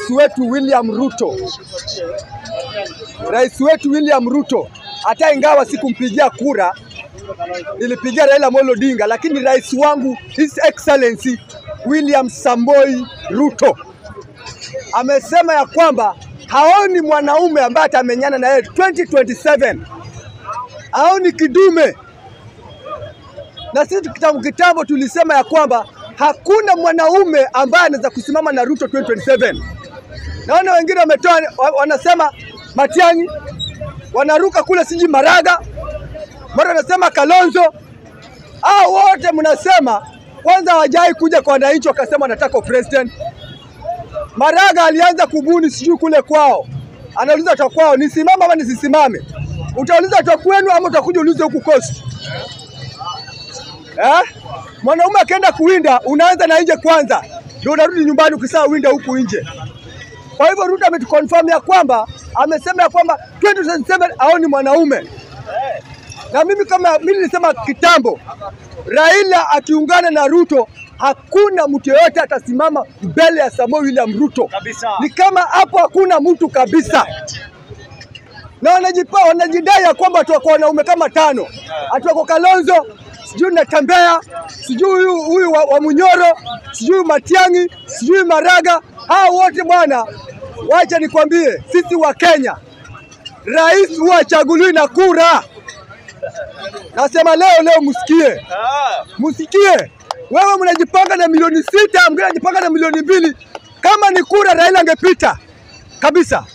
rais wetu William Ruto. Rais wetu William Ruto, hata ingawa sikumpigia kura, nilipigia Raila Amolo Odinga, lakini rais wangu His Excellency William Samoei Ruto amesema ya kwamba haoni mwanaume ambaye atamenyana na yeye 2027. Haoni kidume. Na sisi kitambo tulisema ya kwamba hakuna mwanaume ambaye anaweza kusimama na Ruto 2027. Naona wengine wametoa wanasema Matiang'i, wanaruka kule siji Maraga, mara wanasema Kalonzo. Wote mnasema kwanza hawajai kuja kwa wananchi wakasema wanataka president. Maraga alianza kubuni sijui kule kwao. Anauliza watu kwao nisimame ama nisisimame. Utauliza watu kwenu ama utakuja ulize huku Coast. Mwanaume akaenda kuwinda unaanza na nje kwanza. Ndio unarudi nyumbani ukisema winda huku nje. Kwa hivyo Ruto ametuconfirm ya kwamba amesema ya kwamba 2027 haoni mwanaume. Na mimi nilisema kitambo, Raila akiungana na Ruto hakuna mtu yote atasimama mbele ya Samoei William Ruto. Kabisa. Ni kama hapo hakuna mtu kabisa. Na wanajidai ya kwamba tuko wanaume kama 5. Atuko Kalonzo, sijui Natembea, sijui huyu wa Munyoro, sijui Matiang'i, sijui Maraga. Hao wote bwana, wacha nikwambie, sisi wa Kenya, rais huwa chaguliwi na kura. Nasema leo msikie. Msikie. Wewe mnajipanga na milioni 6, mwingine anajipanga na milioni 2. Kama ni kura Raila angepita kabisa.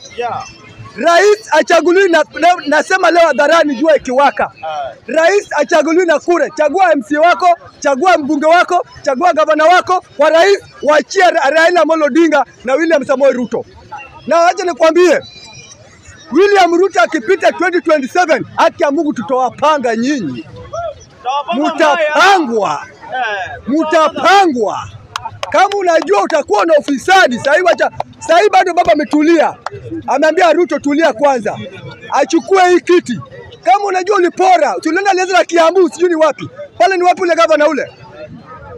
Rais achaguliwi nasema leo hadharani jua ikiwaka. Rais achaguliwi na kura. Chagua MC wako, chagua mbunge wako, chagua gavana wako. Kwa rais waachia Raila Amolo Odinga na William Samoei Ruto. Na acha nikwambie, William Ruto akipita 2027, haki ya Mungu tutawapanga nyinyi. Mutapangwa. Kama unajua utakuwa na ufisadi, sasa bado baba ametulia. Ameambia Ruto tulia kwanza. Achukue hii kiti. Kama unajua ulipora, tuliona alianza na Kiambu sijui ni wapi. Pale ni wapi ule gavana ule?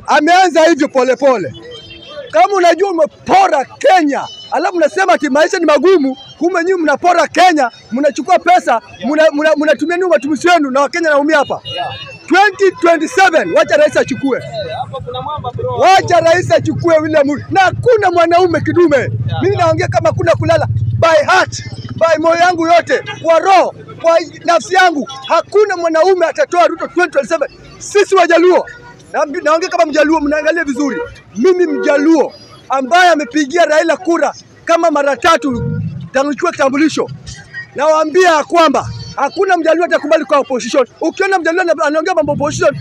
Ameanza hivyo polepole. Kama unajua umepora Kenya, alafu mnasema ati maisha ni magumu, kumbe nyinyi mnapora Kenya, mnachukua pesa, mnatumia nini matumizi yenu na Wakenya naumia hapa. 2027 wacha rais achukue. Wacha rais achukue William Ruto. Na hakuna mwanaume kidume. Mimi naongea kama kuna kulala by heart, by moyo yangu yote, kwa roho, kwa nafsi yangu. Hakuna mwanaume atatoa Ruto 2027. Sisi Wajaluo, naongea kama Mjaluo, mnaangalia vizuri. Mimi Mjaluo ambaye amepigia Raila kura kama mara 3 tanachukua kitambulisho. Nawaambia kwamba hakuna Mjaluo atakubali kwa opposition. Ukiona Mjaluo anaongea mambo opposition,